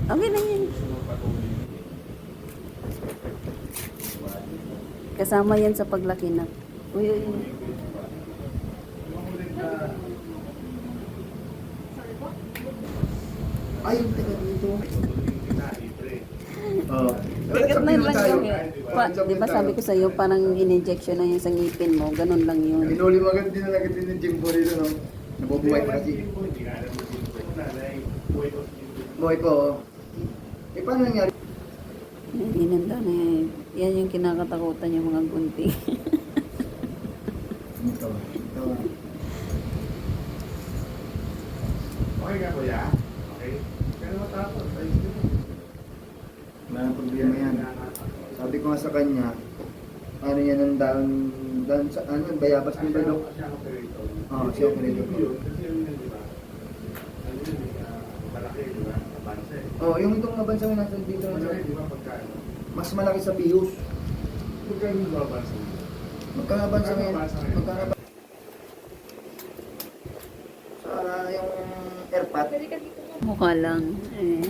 Okay na yan. Kasama yan sa paglaki na. Uy, uy, uy. Ay, yung taga dito. Oh. Bigat na lang yung, di ba sabi ko sa'yo, parang in-injection na yun sa ngipin mo, ganun lang yun. Pinuli mo agad din na agad din yung Jimbo dito, no? Nabubuhay pa kasi. Buhay ko, oh. Eh, paano nangyari? Inanda na yan. Yan yung kinakatakutan yung mga gunting. Ito, ito. Okay ka kuya? Okay? Pero matapos, ayos din. Wala nang problema yan. Sabi ko nga sa kanya, ano yan ang dahon sa, ano, bayabas ng balok. Siya ang operator. Oo, siya ang operator. Kasi yun yun, di ba? Ano yun, malaki, di ba? Abanse. Oh, yung itong nabansa mo nasa dito. Malaki, di ba? Pagkaano? Mas malaki sa Pius. Pagkaano yung abanse? Magkanabansa ngayon. Magkanabansa. Sa yung airpot. Mukha lang. Eh.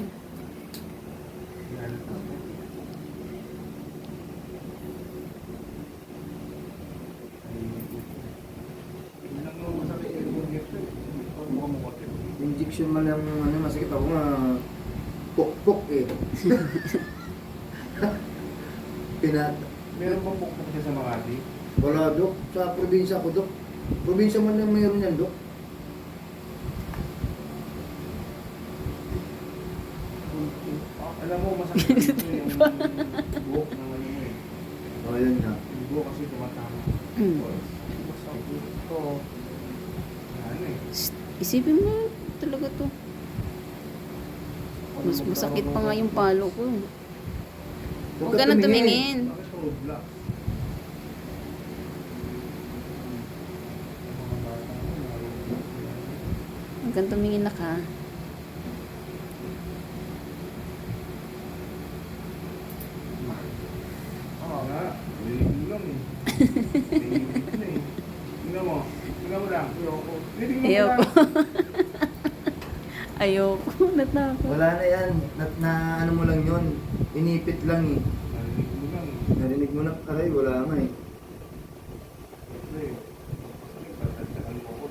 Injection man lang, ano, masakit ako nga. Pok-pok eh. Pinat. Meron bang pukpuk niya sa Makati? Wala, Dok. Sa probinsya ko, Dok. Probinsya man lang mayroon yan, Dok. Alam mo, masakit yung buhok ng ano mo eh. Oh, yun nga. Yung buhok kasi tumatama. Masakit ito. Ano eh. Isipin mo talaga to. Mas masakit pa nga yung palo ko. Huwag ka nang tumingin. Bakit sa roadblock? Huwag kang tumingin na ka. Oo nga. Lilig mo lang eh. Lilig na eh. Tingnan mo. Tingnan mo lang. Ayoko. Lilig mo Ayoko. lang. Ayoko. Natakot. Wala na yan. Na ano mo lang yun. Inipit lang eh. Narinig mo lang. Narinig mo na, aray, wala nga eh. Kasi, tatagdagan mo ko.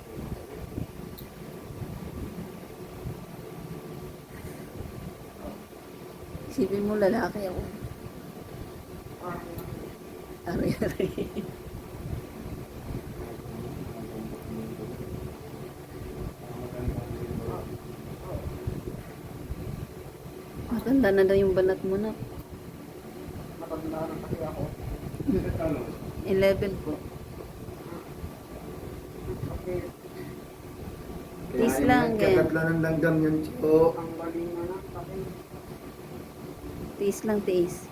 Isipin mo lalaki ako. Ari-ari. Matanda na daw yung banat mo na. Matanda na kasi ako. Hmm. Ano? 11 po. Tiis Kaya lang, yun, ganyan. katatlo ng langgam yan, Chiko. Tiis lang, tiis.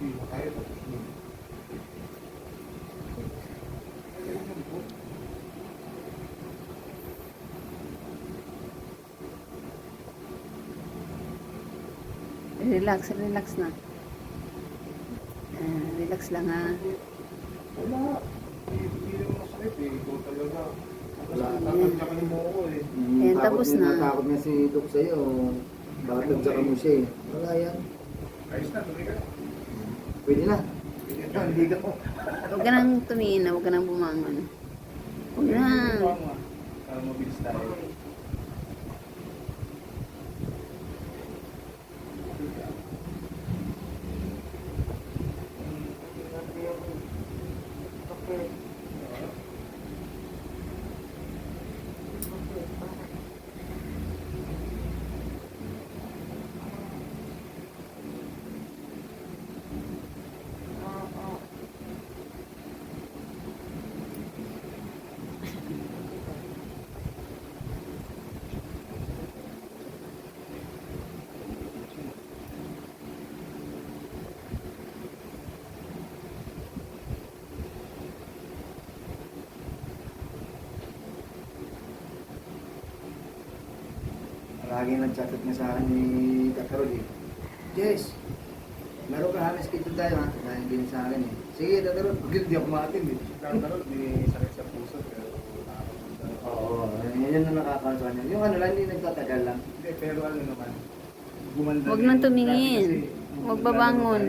Hindi mo kaya tapos mo. Relax, relax na. Relax lang ha. Wala. Hindi naman masakit eh. Ikaw talaga. Wala. Tatagdagan mo ako eh. Ayan, tapos na. Natakot na si Dok sa'yo. Bakit nagsaka mo siya eh. Wala yan. Ayos na, tuloy ka. Pwede na. Hindi ka. Huwag ka nang tumingin na, huwag ka nang bumangon. Huwag na. Para mabilis tayo. Lagi nag-chat na sa akin ni Kakarol eh. Jess, meron ka halos kito tayo ha. Dahil din sa akin eh. Sige, tatarot. Hindi ako maatin eh. Tatarot, may sakit sa puso. Pero Oo, yun ang nakakausa niya. Yung ano lang, hindi nagtatagal lang. hindi, pero ano naman. Gumanda Huwag rin. nang tumingin. Dati kasi, Huwag babangon.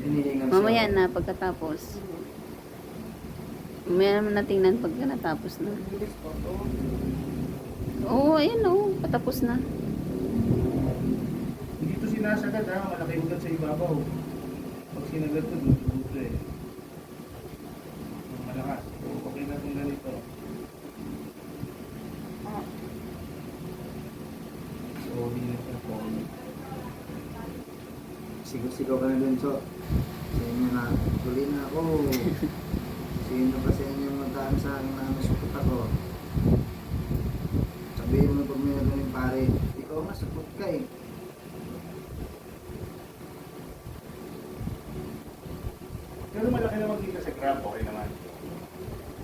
Hinihingal siya. Mamaya na pagkatapos. Mamaya naman natingnan pagka natapos na. Bilis pa to. Oo, ayun o. Patapos na. Hindi to sinasagad ha, malaki ugat sa ibabaw. Pag sinagad to, duto eh. Malakas. So, okay na kung ganito. So, hindi na siya po. Sigaw-sigaw ka na dun, so. Sa inyo na, tuloy na ako. Sino pa sa inyo magkaan sa akin na nasukot ako? Sabihin mo pag may nagawin pare, ikaw nga, sukot ka eh. Pero malaki naman kita sa grab, okay naman.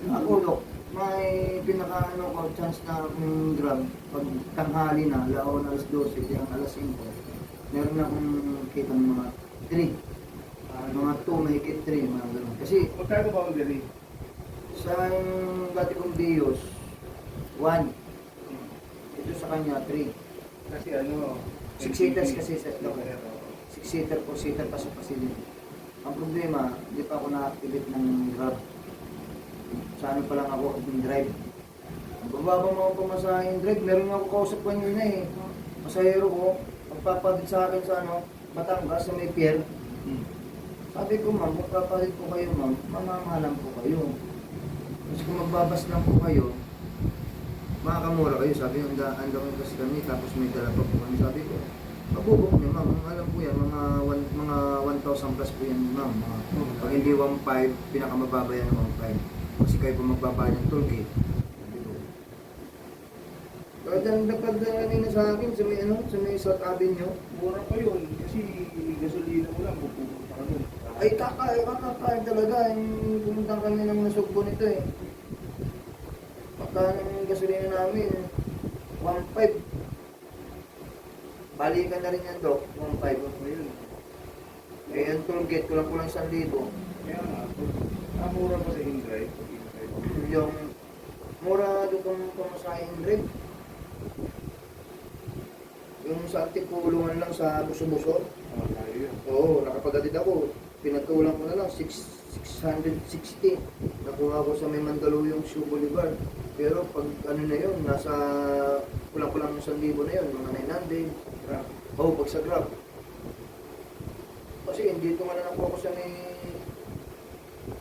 Ako, Dok, may pinaka-ano ko, chance na akong grab. Pag tanghali na, laon alas 12, kaya alas 5. Meron na akong kitang mga 3. Mga 2, mahigit 3, mga gano'n. Kasi Magkano ba ang dali? sa dati kong Dios, 1. Ito sa kanya, 3. Kasi ano, 6 seaters kasi sa ito. Pero, 6 seater, 4 seater, pasok pa sila. Ang problema, hindi pa ako na-activate ng Grab. Sa ano pa lang ako, yung drive. Ang bababa mo ako pamasahin drive, meron ako kausap ko yun eh. Pasahero ko, magpapadid sa akin sa ano, Batangas, sa may pier. Sabi ko, ma'am, magpapadid po kayo, ma'am, mamamahalan po kayo. Kasi kung magbabas lang po kayo, makakamura kayo. Sabi yung ang dami kasi kami, tapos may dala pa po kami. Sabi ko, mabubok niyo, ma'am. Alam po yan, mga 1,000 plus po yan, ma'am. Pag hindi 1,500, pinakamababa yan ng 1,500. Kasi kayo po magbabayad ng toll gate. Sabi ko. Kaya dyan nagpagdala sa akin sa may, ano, sa may South Avenue. mura pa yun. Kasi gasolina mo lang, pupunta ka dun. Ay, kakakain talaga. Yung pumuntang kami ng nasugbo nito eh. Pagka ng gasolina namin, 1,500. Balikan na rin yan, Dok. 1,500. Ayun. Eh, yung toll gate ko lang 1,000. Kaya nga, mura pa sa in-drive. Yung mura doon kung pumasahing rin. Yung sa antipulungan lang sa buso-buso. Tayo yun. Oo, nakapagatid ako. Pinatulang ko na lang, 660. Nakuha ko sa may Mandaluyong Shoe Boulevard. Pero pag ano na yun, nasa kulang-kulang 1,000 na yun, mga 900. Grab. Oo, pag sa Grab. Kasi dito nga na nakuha ko sa may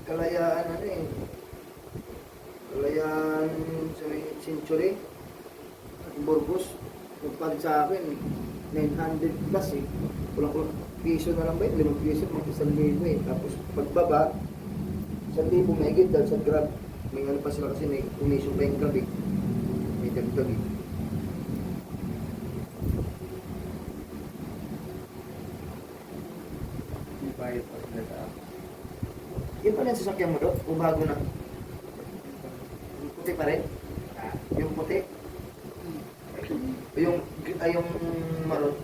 Kalayaan, ano eh. Kalayaan sa may Century. Burgos. Nagpalit sa akin, 900 plus eh. Kulang-kulang piso na lang ba yun? 5 piso, mga 1,000 eh. Tapos pagbaba, 1,000 mahigit dahil sa Grab. May ano pa sila kasi may umisyo pa yung Grab eh. May dagdag eh. May bayad pa sila sa akin. Yun pa rin ang sasakyan mo, Dok? O bago na? Yung puti pa rin? Yung puti? Yung maroon?